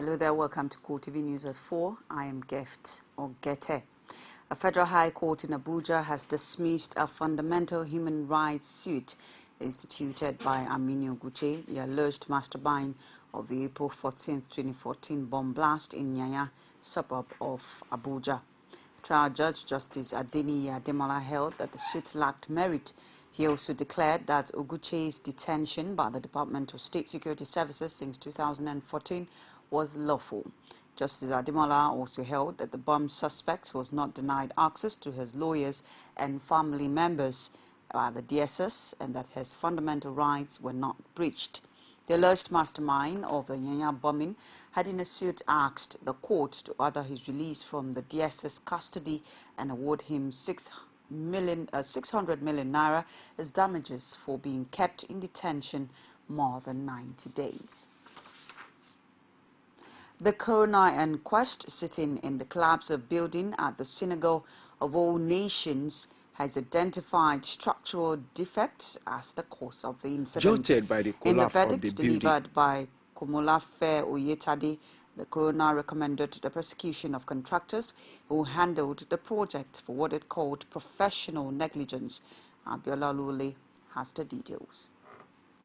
Hello there, welcome to CoreTV News at 4. I am Gift Ogete. A federal high court in Abuja has dismissed a fundamental human rights suit instituted by Aminu Guche, the alleged mastermind of the April 14, 2014 bomb blast in Nyanya, suburb of Abuja. Trial Judge Justice Adeni Ademola held that the suit lacked merit. He also declared that Oguche's detention by the Department of State Security Services since 2014 was lawful. Justice Ademola also held that the bomb suspect was not denied access to his lawyers and family members by the DSS and that his fundamental rights were not breached. The alleged mastermind of the Nyanya bombing had in a suit asked the court to order his release from the DSS custody and award him 600 million naira as damages for being kept in detention more than 90 days. The coroner inquest sitting in the collapse of building at the Synagogue of All Nations has identified structural defects as the cause of the incident. Jolted by the collapse in the of verdict the building delivered by Komolafe Oyetade, the coroner recommended the prosecution of contractors who handled the project for what it called professional negligence. Abiola Lule has the details.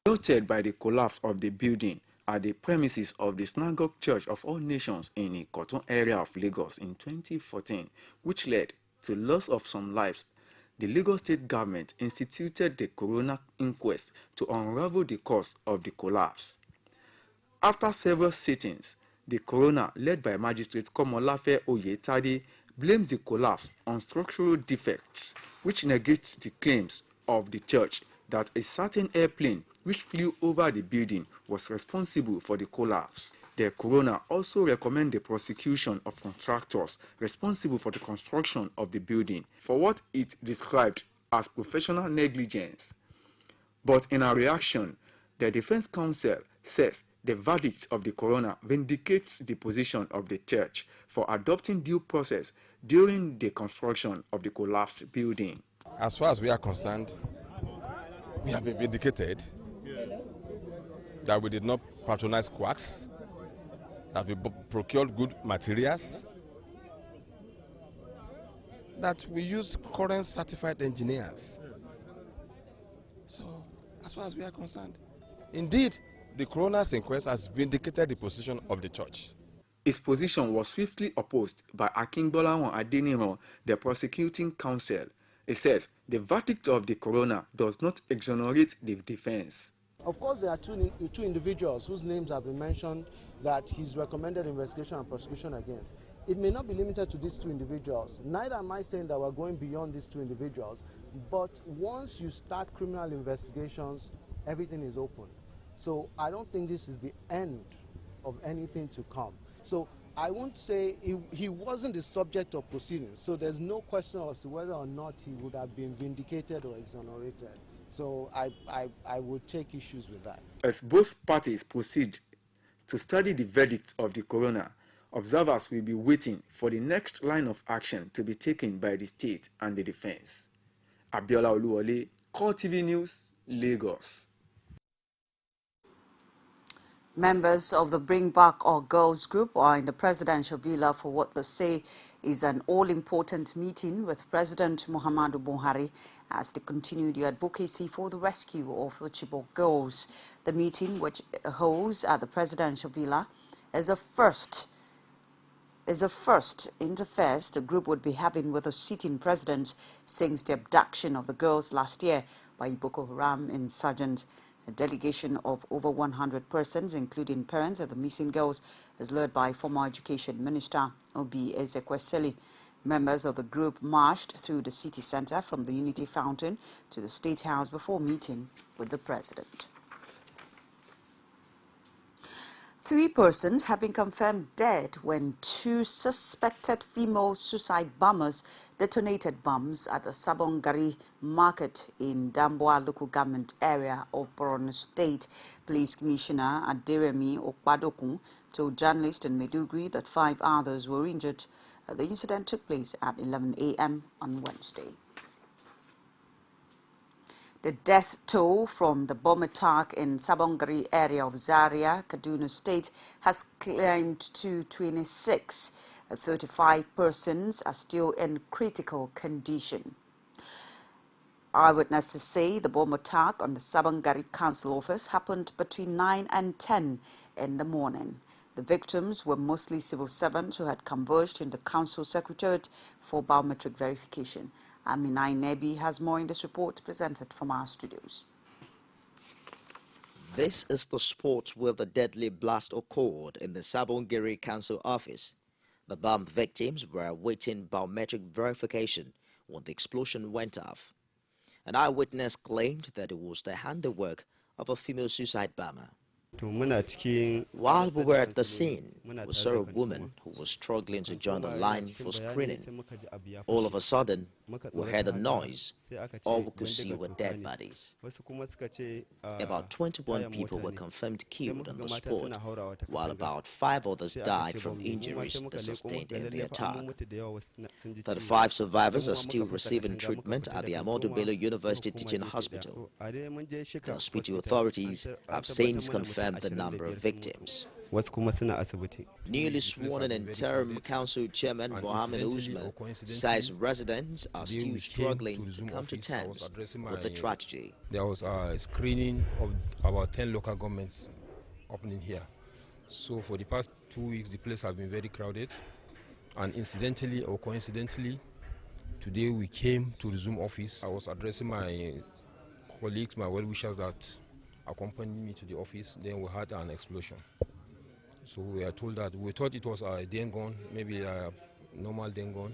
Jolted by the collapse of the building at the premises of the Synagogue Church of All Nations in the Ikoton area of Lagos in 2014, which led to loss of some lives, the Lagos State government instituted the coroner inquest to unravel the cause of the collapse. After several sittings, the coroner, led by Magistrate Komolafe Oyetade, blames the collapse on structural defects, which negates the claims of the church that a certain airplane which flew over the building was responsible for the collapse. The coroner also recommended the prosecution of contractors responsible for the construction of the building for what it described as professional negligence. But in a reaction, the defense counsel says the verdict of the coroner vindicates the position of the church for adopting due process during the construction of the collapsed building. As far as we are concerned, we have been vindicated that we did not patronize quacks, that we procured good materials, that we used current certified engineers. So, as far as we are concerned, indeed, the coroner's inquest has vindicated the position of the church. His position was swiftly opposed by Akingbolawan Adeniran, the prosecuting counsel. He says the verdict of the coroner does not exonerate the defense. Of course, there are two individuals whose names have been mentioned that he's recommended investigation and prosecution against. It may not be limited to these two individuals. Neither am I saying that we're going beyond these two individuals, but once you start criminal investigations, everything is open. So I don't think this is the end of anything to come. So I won't say he wasn't the subject of proceedings, so there's no question as to whether or not he would have been vindicated or exonerated. So I would take issues with that. As both parties proceed to study the verdict of the coroner, observers will be waiting for the next line of action to be taken by the state and the defense. Abiola Oluwole, CoreTV News, Lagos. Members of the Bring Back Our Girls group are in the presidential villa for what they say is an all-important meeting with President Muhammadu Buhari as they continue the advocacy for the rescue of the Chibok girls. The meeting, which holds at the presidential villa, is a first interface the group would be having with a sitting president since the abduction of the girls last year by Boko Haram insurgents. A delegation of over 100 persons, including parents of the missing girls, is led by former Education Minister Obi Ezekwesili. Members of the group marched through the city center from the Unity Fountain to the State House before meeting with the president. 3 persons have been confirmed dead when 2 suspected female suicide bombers detonated bombs at the Sabongari market in Damboa local government area of Borno State. Police Commissioner Aderemi Okpadokun told journalists in Maiduguri that 5 others were injured. The incident took place at 11 a.m. on Wednesday. The death toll from the bomb attack in Sabongari area of Zaria, Kaduna State, has climbed to 26. 35 persons are still in critical condition. Eyewitnesses say the bomb attack on the Sabongari Council office happened between 9 and 10 in the morning. The victims were mostly civil servants who had converged in the council secretariat for biometric verification. Aminai Nebi has more in this report presented from our studios. This is the spot where the deadly blast occurred in the Sabongari Council office. The bomb victims were awaiting biometric verification when the explosion went off. An eyewitness claimed that it was the handiwork of a female suicide bomber. While we were at the scene, we saw a woman who was struggling to join the line for screening. All of a sudden, we heard a noise. All we could see were dead bodies. About 21 people were confirmed killed on the spot, while about 5 others died from injuries they sustained in the attack. 35 survivors are still receiving treatment at the Ahmadu Bello University Teaching Hospital. The hospital authorities have since confirmed the number of victims. Newly sworn in interim council chairman Mohammed Usman says residents are still struggling to come to terms with the tragedy. There was a screening of about 10 local governments opening here. So for the past 2 weeks, the place has been very crowded. And incidentally or coincidentally, today we came to the Zoom office. I was addressing my colleagues, my well-wishers that accompanied me to the office. Then we had an explosion. So we are told that we thought it was a dengue, maybe a normal dengue.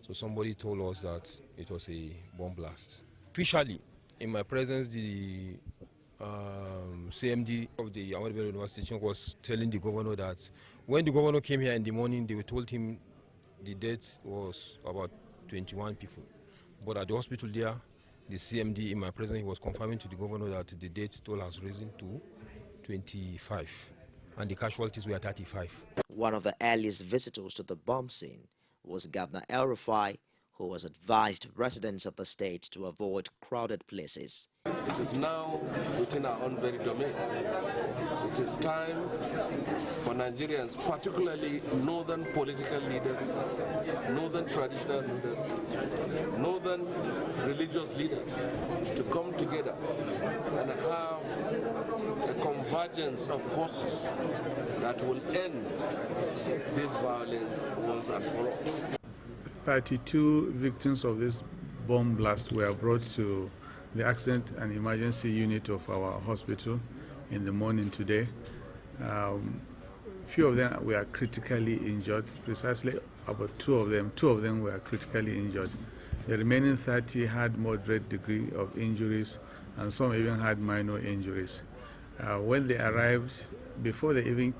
So somebody told us that it was a bomb blast. Officially, in my presence, the CMD of the Ahmadu Bello University was telling the governor that when the governor came here in the morning, they told him the death was about 21 people. But at the hospital there, the CMD in my presence was confirming to the governor that the death toll has risen to 25 and the casualties were 35. One of the earliest visitors to the bomb scene was Governor El-Rufai, who has advised residents of the state to avoid crowded places. It is now within our own very domain. It is time for Nigerians, particularly northern political leaders, northern traditional leaders, northern religious leaders, to come together and have a convergence of forces that will end this violence once and for all. 32 victims of this bomb blast were brought to the accident and emergency unit of our hospital in the morning today. Few of them were critically injured, precisely about two of them were critically injured. The remaining 30 had moderate degree of injuries and some even had minor injuries. When they arrived, before they came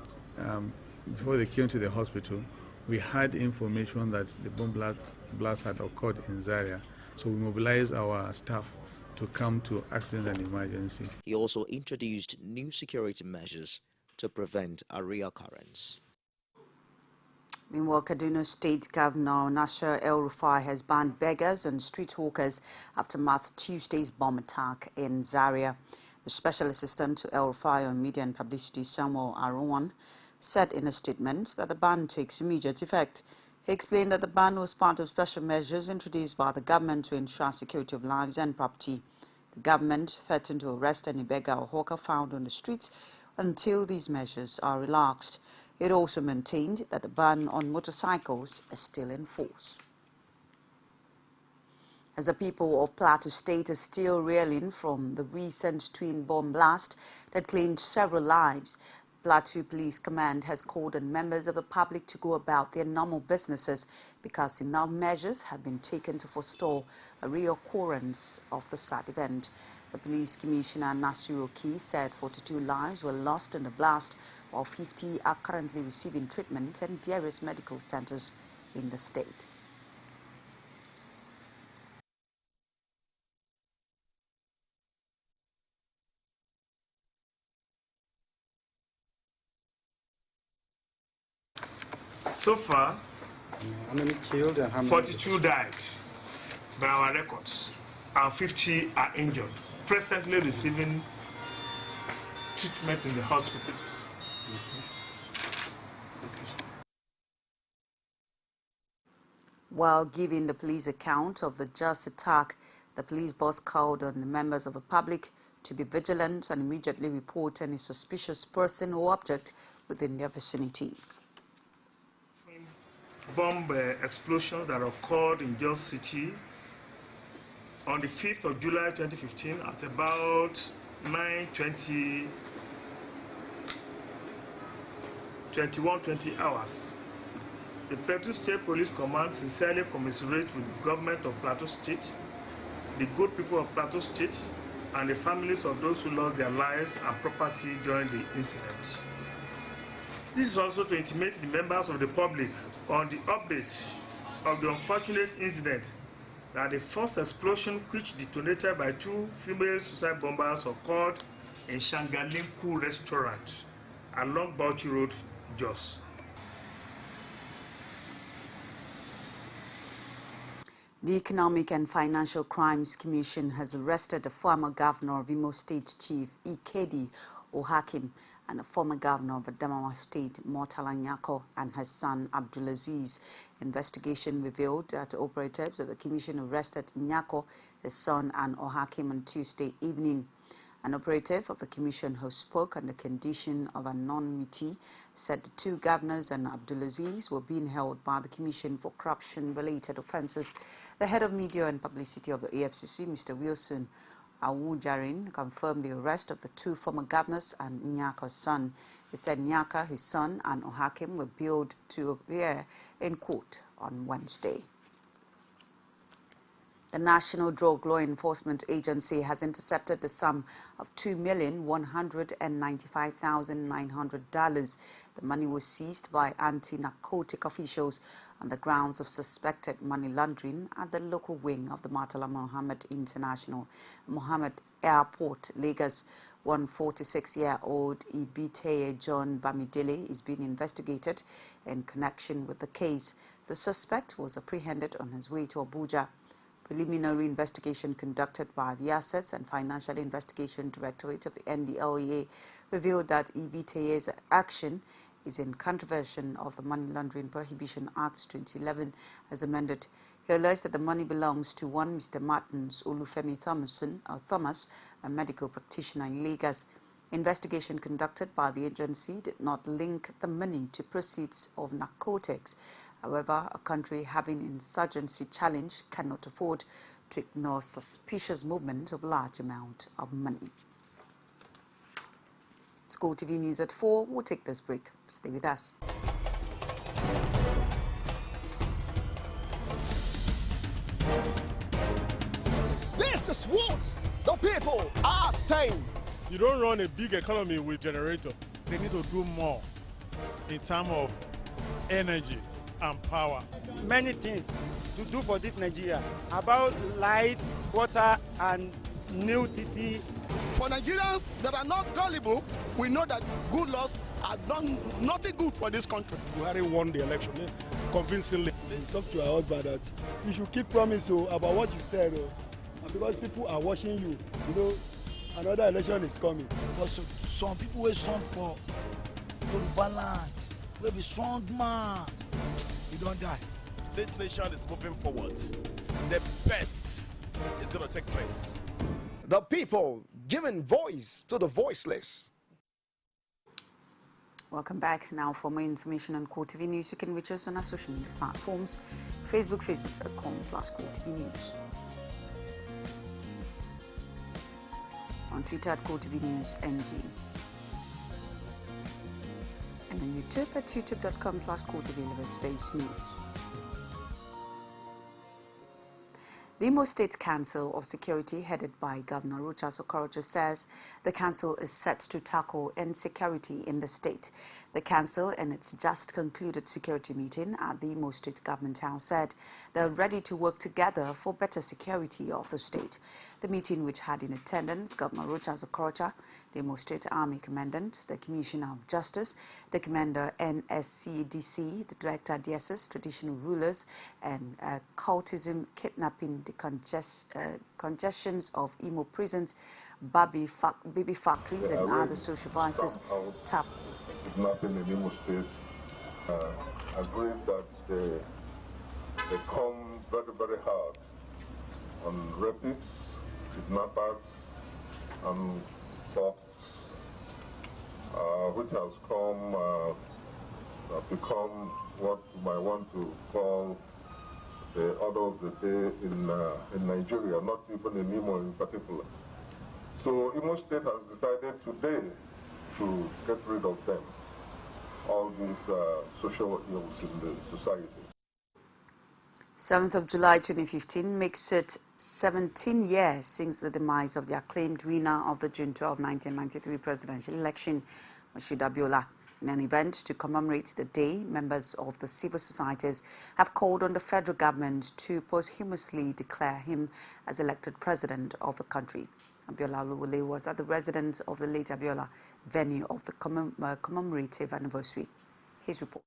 to the hospital, we had information that the bomb blast had occurred in Zaria, so we mobilized our staff to come to accident and emergency. He also introduced new security measures to prevent a reoccurrence. Meanwhile, Kaduna State Governor Nasir El-Rufai has banned beggars and street hawkers after Tuesday's bomb attack in Zaria. The Special Assistant to El-Rufai on Media and Publicity, Samuel Aruwan, said in a statement that the ban takes immediate effect. He explained that the ban was part of special measures introduced by the government to ensure security of lives and property. The government threatened to arrest any beggar or hawker found on the streets until these measures are relaxed. It also maintained that the ban on motorcycles is still in force. As the people of Plateau State are still reeling from the recent twin bomb blast that claimed several lives, Plateau Police Command has called on members of the public to go about their normal businesses because enough measures have been taken to forestall a reoccurrence of the sad event. The Police Commissioner Nasir Oki said 42 lives were lost in the blast, while 50 are currently receiving treatment in various medical centers in the state. So far, 42 died by our records. and 50 are injured, presently receiving treatment in the hospitals. While giving the police account of the just attack, the police boss called on the members of the public to be vigilant and immediately report any suspicious person or object within their vicinity. Bomb explosions that occurred in Jos City on the 5th of July 2015 at about 9:20 hours. The Plateau State Police Command sincerely commiserates with the government of Plateau State, the good people of Plateau State, and the families of those who lost their lives and property during the incident. This is also to intimate the members of the public on the update of the unfortunate incident that the first explosion, which detonated by 2 female suicide bombers, occurred in Shangalinku restaurant along Bauchi Road, Jos. The Economic and Financial Crimes Commission has arrested the former governor of Imo State, Chief Ikedi Ohakim, and the former governor of Adamawa State, Murtala Nyako, and his son, Abdulaziz. Investigation revealed that operatives of the commission arrested Nyako, his son, and Ohakim on Tuesday evening. An operative of the commission who spoke on the condition of anonymity said the 2 governors and Abdulaziz were being held by the commission for corruption-related offences. The head of media and publicity of the EFCC, Mr. Wilson Awujarin, confirmed the arrest of the 2 former governors and Nyako's son. He said Nyaka, his son, and Ohakim were billed to appear in court on Wednesday. The National Drug Law Enforcement Agency has intercepted the sum of $2,195,900. The money was seized by anti-narcotic officials on the grounds of suspected money laundering at the local wing of the Murtala Mohammed International Mohammed Airport, Lagos. 146-year-old Ibiteye John Bamidele is being investigated in connection with the case. The suspect was apprehended on his way to Abuja. Preliminary investigation conducted by the Assets and Financial Investigation Directorate of the NDLEA revealed that Ibiteye's action is in contravention of the Money Laundering Prohibition Act 2011 as amended. He alleged that the money belongs to one Mr. Martins Olufemi Thomas, a medical practitioner in Lagos. Investigation conducted by the agency did not link the money to proceeds of narcotics. However, a country having insurgency challenge cannot afford to ignore suspicious movement of large amount of money. It's CoreTV News at 4. We'll take this break. Stay with us. This is what the people are saying. You don't run a big economy with generator. They need to do more in terms of energy and power. Many things to do for this Nigeria about lights, water, and new TT. For Nigerians that are not gullible, we know that good laws have done nothing good for this country. Buhari won the election convincingly. Talk to our husband that you should keep promise about what you said, and because people are watching you, you know, another election is coming. Because some people will stand for Yoruba land, will be strong man. You don't die. This nation is moving forward. The best is going to take place. The people giving voice to the voiceless. Welcome back. Now for more information on CoreTV News, you can reach us on our social media platforms, facebook.com/CoreTV News. On Twitter at CoreTV News NG. And on YouTube at youtube.com/CoreTV News. The Imo State Council of Security, headed by Governor Rochas Okorocha, says the council is set to tackle insecurity in the state. The council, in its just concluded security meeting at the Imo State Government House, said they're ready to work together for better security of the state. The meeting, which had in attendance Governor Rochas Okorocha, the Imo State Army Commandant, the Commissioner of Justice, the Commander NSCDC, the Director DSS, Traditional Rulers, and Cultism, Kidnapping, the congestions of Imo prisons, baby factories, and other social vices. Kidnapping in Imo State. Agreed that they come very, very hard on rapists, kidnappers, and thefts, which has become what you might want to call the order of the day in Nigeria, not even in Imo in particular. So Imo State has decided today to get rid of them, all these social ills in the society. 7th of July 2015 makes it 17 years since the demise of the acclaimed winner of the June 12, 1993 presidential election, Moshood Abiola. In an event to commemorate the day, members of the civil societies have called on the federal government to posthumously declare him as elected president of the country. Abiola Oluwole was at the residence of the late Abiola venue of the commemorative anniversary. His report.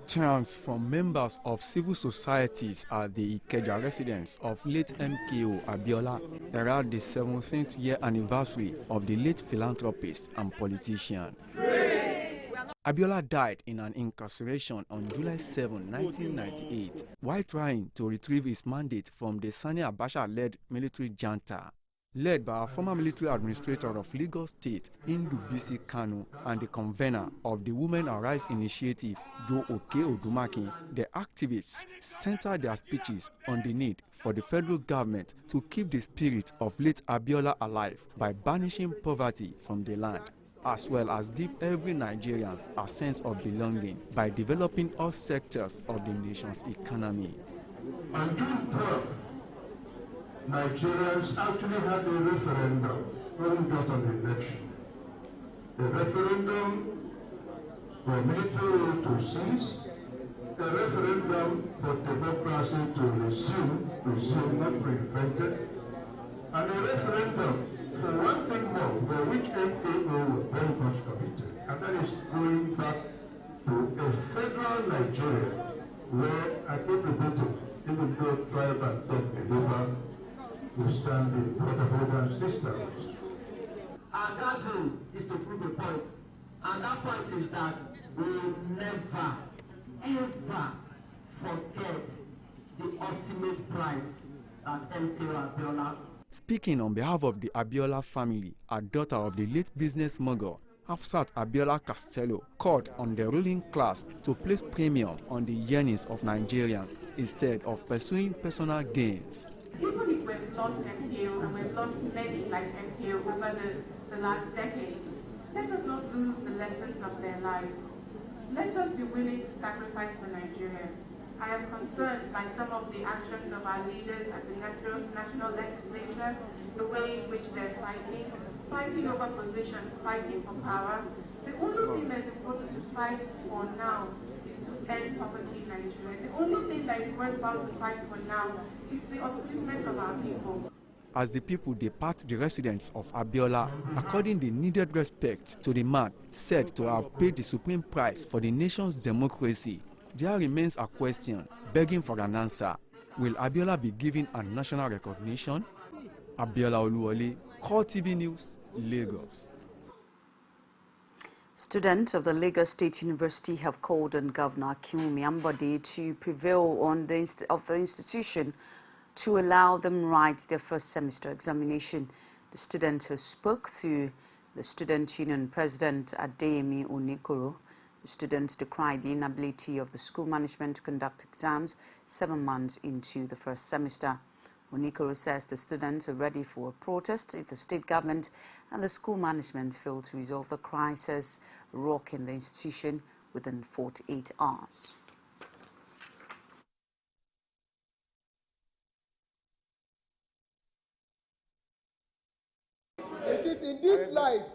Chants from members of civil societies at the Ikeja residence of late MKO Abiola herald the 17th year anniversary of the late philanthropist and politician. Abiola died in an incarceration on July 7, 1998, while trying to retrieve his mandate from the Sani Abacha-led military junta, led by a former military administrator of Lagos State, Indu Bisi Kanu, and the convener of the Women Arise Initiative, Joe Oke Odumakin. The activists centered their speeches on the need for the federal government to keep the spirit of late Abiola alive by banishing poverty from the land, as well as give every Nigerian a sense of belonging by developing all sectors of the nation's economy. On June 12th, Nigerians actually had a referendum, not just on the election. The referendum for military rule to cease, a referendum for democracy to resume, not prevented, and a referendum for one thing more, for which MKO was very much committed, and that is going back to a federal Nigeria where accountability, even though tribe and tongue deliver, will stand in brotherhood systems. Our gathering is to prove a point, and that point is that we will never, ever forget the ultimate prize that MKO Abiola. Speaking on behalf of the Abiola family, a daughter of the late business mogul, Hafsat Abiola Castello, called on the ruling class to place premium on the yearnings of Nigerians instead of pursuing personal gains. Even if we've lost MKO and we've lost many like MKO over the last decades, let us not lose the lessons of their lives. Let us be willing to sacrifice for Nigeria. I am concerned by some of the actions of our leaders at the national legislature, the way in which they're fighting over positions, fighting for power. The only thing that is important to fight for now is to end poverty in Nigeria. The only thing that is worthwhile to fight for now is the upliftment of our people. As the people depart the residence of Abiola, according the needed respect to the man said to have paid the supreme price for the nation's democracy, there remains a question begging for an answer. Will Abiola be given a national recognition? Abiola Oluwole, CoreTV News, Lagos. Students of the Lagos State University have called on Governor Akinwumi Ambode to prevail on the institution to allow them write their first semester examination. The students who spoke through the Student Union President Adeyemi Onikoro. The students decried the inability of the school management to conduct exams 7 months into the first semester. Onikoro says the students are ready for a protest if the state government and the school management fail to resolve the crisis rocking the institution within 48 hours. It is in this light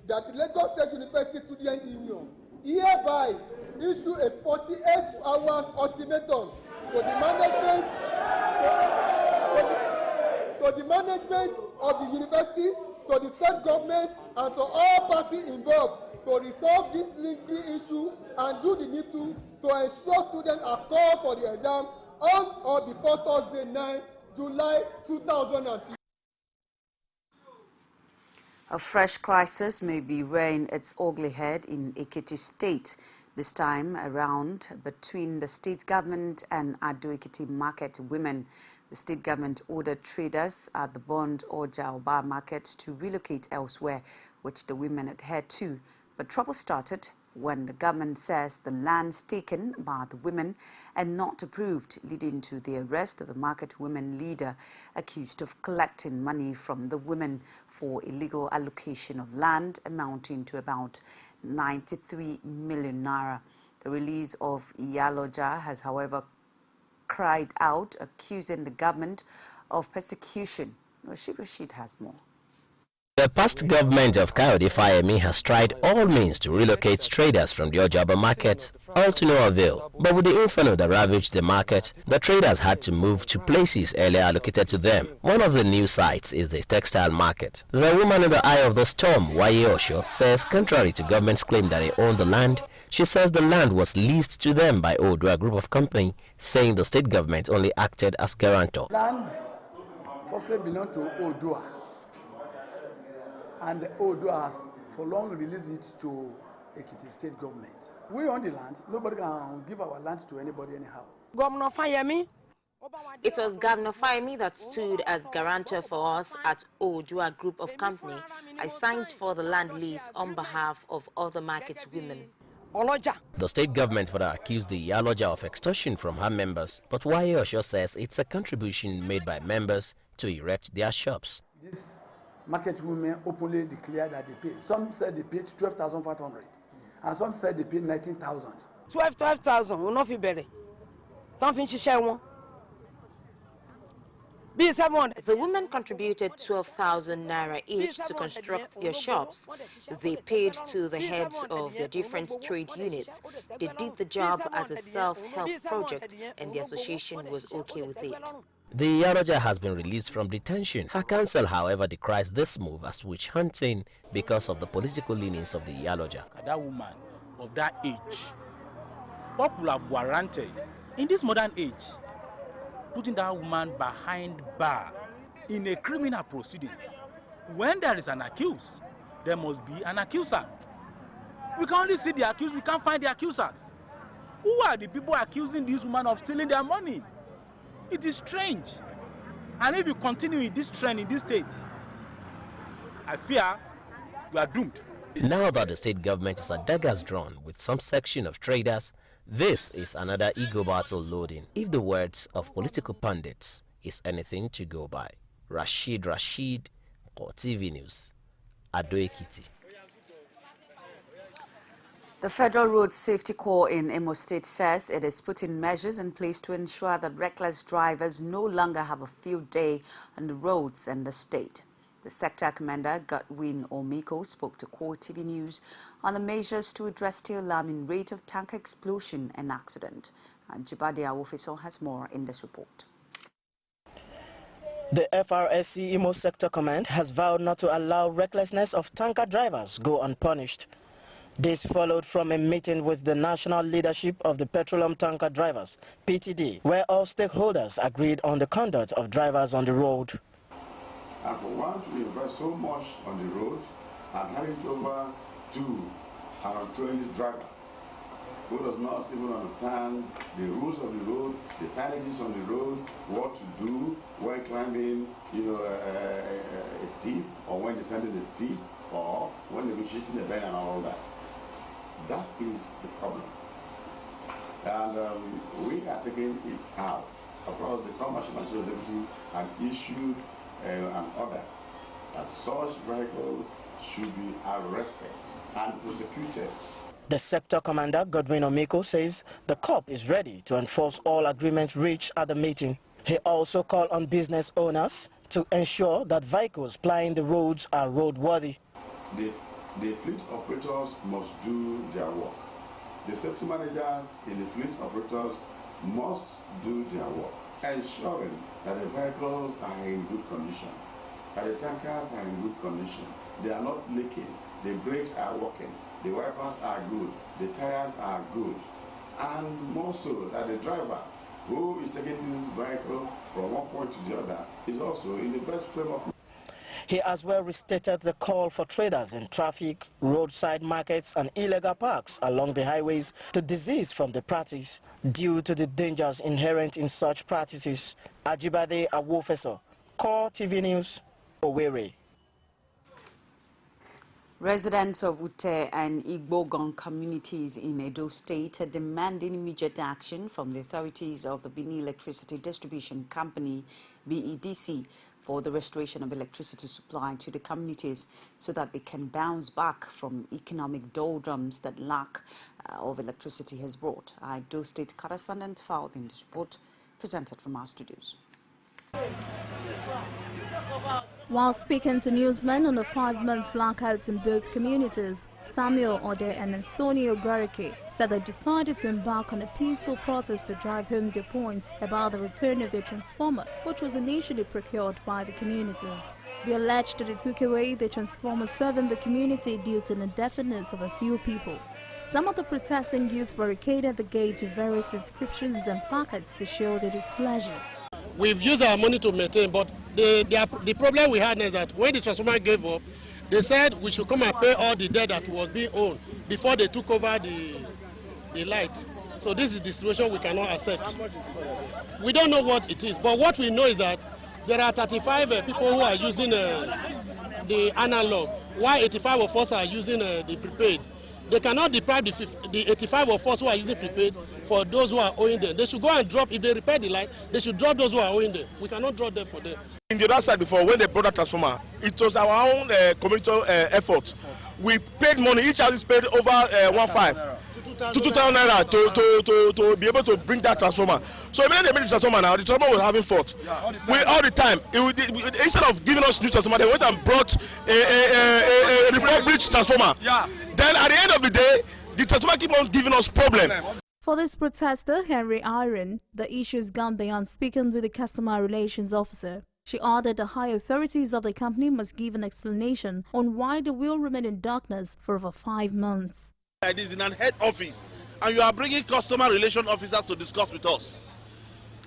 that the Lagos State University Student Union hereby issue a 48 hours ultimatum to the management of the university, to the state government, and to all parties involved to resolve this lingering issue and do the needful to ensure students are called for the exam on or before Thursday 9 July 2015. A fresh crisis may be rearing its ugly head in Ekiti State, this time around between the state government and Ado-Ekiti market women. The state government ordered traders at the Bond or Jaoba market to relocate elsewhere, which the women adhered to. But trouble started when the government says the lands taken by the women and not approved, leading to the arrest of the market women leader accused of collecting money from the women for illegal allocation of land amounting to about 93 million naira. The release of Iyaloja has, however, cried out, accusing the government of persecution. Rashid has more. The past government of Kayode Fayemi has tried all means to relocate traders from the Ojaba market, all to no avail. But with the inferno that ravaged the market, the traders had to move to places earlier allocated to them. One of the new sites is the textile market. The woman in the eye of the storm, Waye Osho, says contrary to government's claim that they own the land, she says the land was leased to them by Odua Group of Company, saying the state government only acted as guarantor. Land firstly belonged to Odua, and Odua has for long released it to Ekiti state government. We own the land. Nobody can give our land to anybody anyhow. Governor Fayemi. It was Governor Fayemi that stood as guarantor for us at Odua Group of Company. I signed for the land lease on behalf of other market women. The state government further accused the Iyaloja of extortion from her members, but Waye Osho says it's a contribution made by members to erect their shops. These market women openly declared that they paid. Some said they paid 12,500, and some said they paid 19,000. 12,000 will not be better. Don't finish share one. The women contributed 12,000 naira each to construct their shops. They paid to the heads of their different trade units. They did the job as a self-help project, and the association was okay with it. The Iyaloja has been released from detention. Her counsel, however, decries this move as witch hunting because of the political leanings of the Iyaloja. That woman of that age, what would have warranted in this modern age putting that woman behind bar in a criminal proceedings? When there is an accused, there must be an accuser. We can only see the accused, we can't find the accusers. Who are the people accusing this woman of stealing their money? It is strange. And if you continue in this trend in this state, I fear we are doomed. Now that the state government is at daggers drawn with some section of traders, this is another ego battle loading, if the words of political pundits is anything to go by. Rashid, CoreTV News, Ado-Ekiti. The Federal Road Safety Corps in Imo State says it is putting measures in place to ensure that reckless drivers no longer have a field day on the roads in the state. The sector commander, Godwin Omiko, spoke to CoreTV News on the measures to address the alarming rate of tanker explosion and accident. And Jibadi Awofisol has more in this report. The FRSC Imo Sector Command has vowed not to allow recklessness of tanker drivers go unpunished. This followed from a meeting with the national leadership of the Petroleum Tanker Drivers, PTD, where all stakeholders agreed on the conduct of drivers on the road. And for one to invest so much on the road and hand it over to an untrained driver who does not even understand the rules of the road, the signages on the road, what to do when climbing, a steep, or when descending a steep, or when negotiating a bend and all that. That is the problem. And we are taking it out. Of course, the Commercial and Social Executive had issued an order that such vehicles should be arrested and prosecuted. The sector commander, Godwin Omiko, says the COP is ready to enforce all agreements reached at the meeting. He also called on business owners to ensure that vehicles plying the roads are roadworthy. The fleet operators must do their work. The safety managers in the fleet operators must do their work, ensuring that the vehicles are in good condition, that the tankers are in good condition, they are not leaking, the brakes are working, the wipers are good, the tires are good, and more so that the driver who is taking this vehicle from one point to the other is also in the best frame of mind. He as well restated the call for traders in traffic, roadside markets and illegal parks along the highways to desist from the practice due to the dangers inherent in such practices. Ajibade Awofeso, CoreTV News, Owerri. Residents of Ute and Igbogon communities in Edo State are demanding immediate action from the authorities of the Benin Electricity Distribution Company, BEDC, for the restoration of electricity supply to the communities so that they can bounce back from economic doldrums that lack of electricity has brought. Our Edo State correspondent filed in this report presented from our studios. While speaking to newsmen on the 5-month blackouts in both communities, Samuel Ode and Antonio Garike said they decided to embark on a peaceful protest to drive home their point about the return of their transformer, which was initially procured by the communities. They alleged that they took away the transformer serving the community due to the indebtedness of a few people. Some of the protesting youth barricaded the gates with various inscriptions and placards to show their displeasure. We've used our money to maintain, but the problem we had is that when the transformer gave up, they said we should come and pay all the debt that was being owed before they took over the light. So this is the situation we cannot accept. We don't know what it is, but what we know is that there are 35 people who are using the analog, while 85 of us are using the prepaid. They cannot deprive the 85 of us who are using prepaid for those who are owing them. They should go and drop, if they repair the light, they should drop those who are owing them. We cannot drop them for them. In the other side before, when they brought that transformer, it was our own community effort. We paid money, each house is paid over 1,500 to 2,000 naira to be able to bring that transformer. So when they made the transformer now, the transformer was having fault. All the time. Instead of giving us new transformer, they went and brought a refurbished transformer. Yeah. Then at the end of the day, the transformer keep on giving us problem. For this protester, Henry Iron, the issue has gone beyond speaking with the customer relations officer. She ordered the high authorities of the company must give an explanation on why they will remain in darkness for over 5 months. It is in an head office, and you are bringing customer relation officers to discuss with us.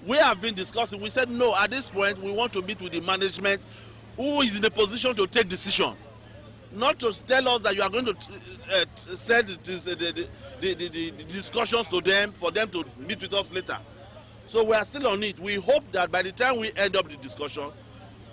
We have been discussing. We said no, at this point we want to meet with the management who is in a position to take decision. Not to tell us that you are going to send the discussions to them for them to meet with us later. So we are still on it. We hope that by the time we end up the discussion,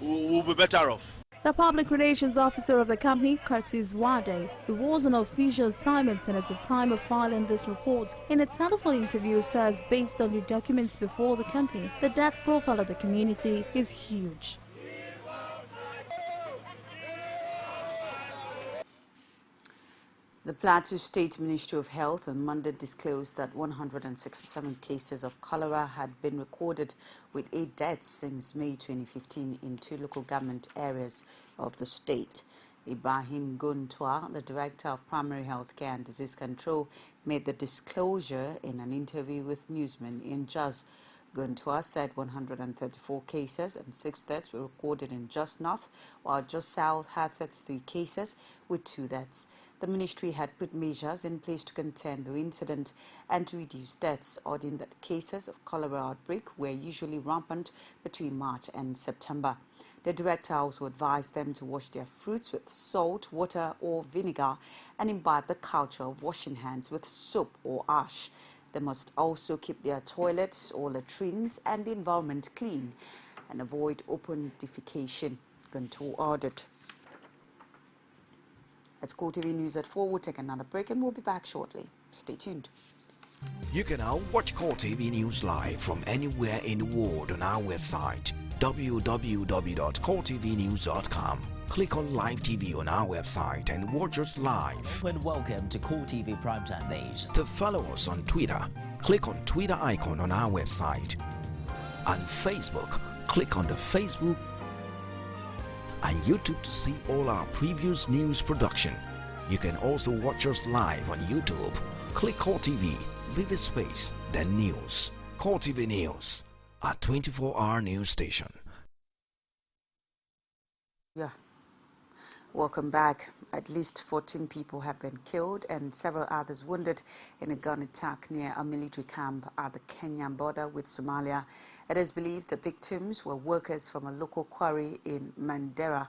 we will be better off. The public relations officer of the company, Curtis Wade, who was on official assignment and at the time of filing this report, in a telephone interview says based on the documents before the company, the debt profile of the community is huge. The Plateau State Ministry of Health on Monday disclosed that 167 cases of cholera had been recorded, with 8 deaths since May 2015 in 2 local government areas of the state. Ibrahim Guntua, the Director of Primary Health Care and Disease Control, made the disclosure in an interview with newsmen in Jos. Guntua said 134 cases and 6 deaths were recorded in Jos North, while Jos South had 33 cases with 2 deaths. The ministry had put measures in place to contain the incident and to reduce deaths, adding that cases of cholera outbreak were usually rampant between March and September. The director also advised them to wash their fruits with salt, water or vinegar and imbibe the culture of washing hands with soap or ash. They must also keep their toilets or latrines and the environment clean and avoid open defecation. Guntur ordered. At CoreTV News at 4, we'll take another break and we'll be back shortly. Stay tuned. You can now watch CoreTV News live from anywhere in the world on our website, www.coretvnews.com. Click on Live TV on our website and watch us live. And welcome to CoreTV Primetime Days. To follow us on Twitter, click on Twitter icon on our website. On Facebook, click on the Facebook and YouTube to see all our previous news production. You can also watch us live on YouTube. Click CoreTV, leave a space, then news. CoreTV News, a 24-hour news station. Yeah. Welcome back. At least 14 people have been killed and several others wounded in a gun attack near a military camp at the Kenyan border with Somalia. It is believed the victims were workers from a local quarry in Mandera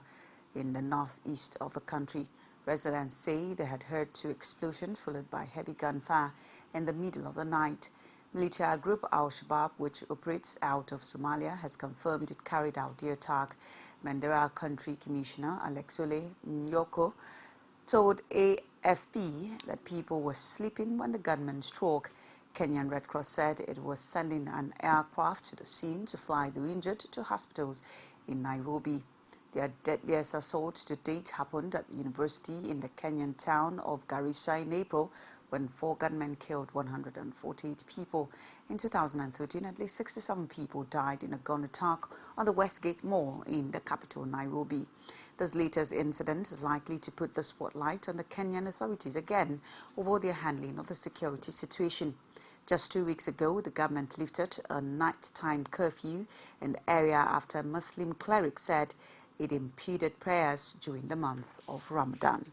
in the northeast of the country. Residents say they had heard 2 explosions followed by heavy gunfire in the middle of the night. Military group Al-Shabaab, which operates out of Somalia, has confirmed it carried out the attack. Mandera Country Commissioner Alexole Nyoko told AFP that people were sleeping when the gunman struck. Kenyan Red Cross said it was sending an aircraft to the scene to fly the injured to hospitals in Nairobi. Their deadliest assault to date happened at the university in the Kenyan town of Garissa in April, when 4 gunmen killed 148 people. In 2013, at least 67 people died in a gun attack on the Westgate Mall in the capital, Nairobi. This latest incident is likely to put the spotlight on the Kenyan authorities again over their handling of the security situation. Just 2 weeks ago, the government lifted a nighttime curfew in the area after a Muslim cleric said it impeded prayers during the month of Ramadan.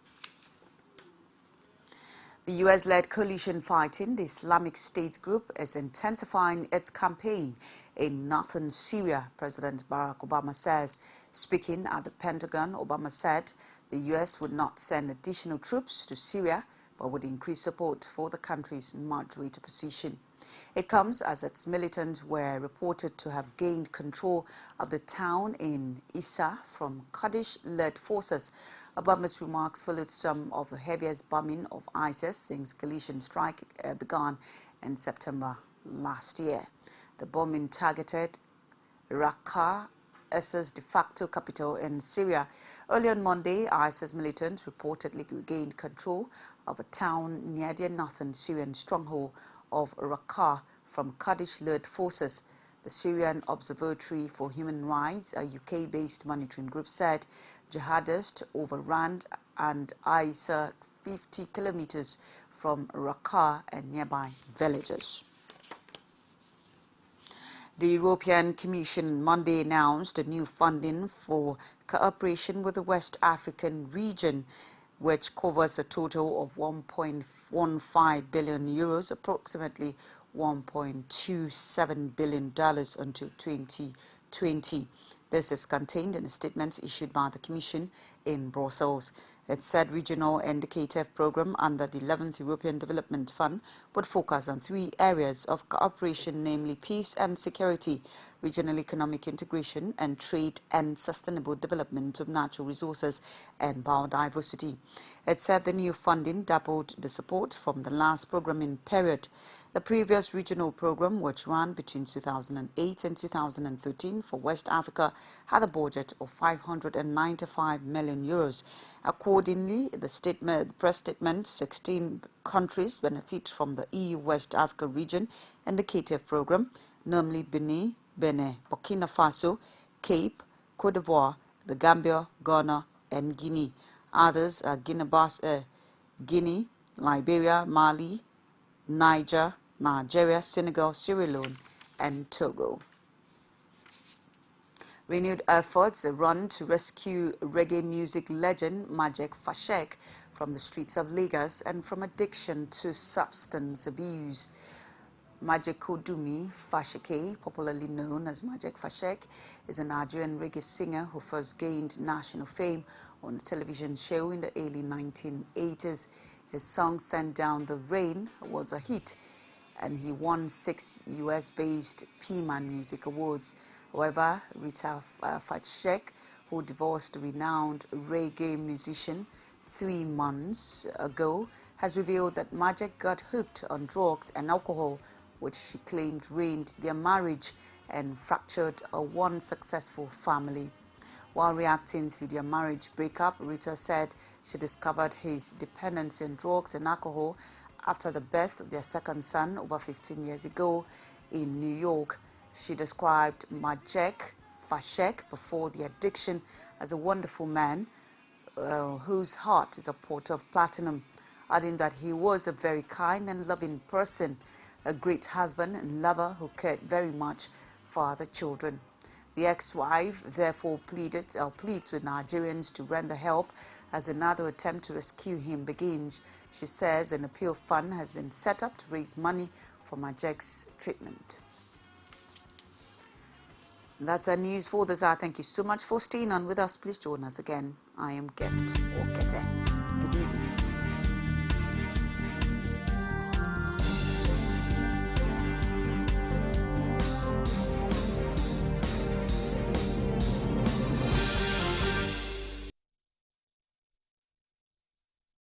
The U.S.-led coalition fighting the Islamic State group is intensifying its campaign in northern Syria, President Barack Obama says. Speaking at the Pentagon, Obama said the U.S. would not send additional troops to Syria, but would increase support for the country's moderate opposition. It comes as its militants were reported to have gained control of the town in Issa from Kurdish-led forces. Obama's remarks followed some of the heaviest bombing of ISIS since coalition strike began in September last year. The bombing targeted Raqqa, ISIS de facto capital in Syria. Early on Monday, ISIS militants reportedly regained control of a town near the northern Syrian stronghold of Raqqa from Kurdish-led forces. The Syrian Observatory for Human Rights, a UK-based monitoring group, said jihadists overran and Issa 50 kilometers from Raqqa and nearby villages. The European Commission Monday announced a new funding for cooperation with the West African region, which covers a total of 1.15 billion euros, approximately $1.27 billion until 2020. This is contained in a statement issued by the Commission in Brussels. It said regional indicative program under the 11th European Development Fund would focus on 3 areas of cooperation, namely peace and security, regional economic integration, and trade and sustainable development of natural resources and biodiversity. It said the new funding doubled the support from the last programming period. The previous regional program, which ran between 2008 and 2013 for West Africa, had a budget of 595 million euros. Accordingly, the press statement, 16 countries benefit from the EU West Africa region indicative program, namely Benin, Burkina Faso, Cape, Cote d'Ivoire, the Gambia, Ghana, and Guinea. Others are Guinea, Liberia, Mali, Niger, Nigeria, Senegal, Sierra Leone, and Togo. Renewed efforts run to rescue reggae music legend Majek Fashek from the streets of Lagos and from addiction to substance abuse. Majek Odumi Fasheke, popularly known as Majek Fashek, is a Nigerian reggae singer who first gained national fame on a television show in the early 1980s. His song Send Down the Rain was a hit, and he won 6 US-based P-Man Music Awards. However, Rita Fashek, who divorced renowned reggae musician 3 months ago, has revealed that Majek got hooked on drugs and alcohol, which she claimed ruined their marriage and fractured a once successful family. While reacting to their marriage breakup, Rita said she discovered his dependency on drugs and alcohol after the birth of their second son over 15 years ago in New York. She described Majek Fashek before the addiction as a wonderful man whose heart is a pot of platinum. adding that he was a very kind and loving person, a great husband and lover who cared very much for the children. The ex-wife therefore pleads with Nigerians to render help as another attempt to rescue him begins. She says an appeal fund has been set up to raise money for Majek's treatment. That's our news for this hour. Thank you so much for staying on with us. Please join us again. I am Gift Okete. Good evening.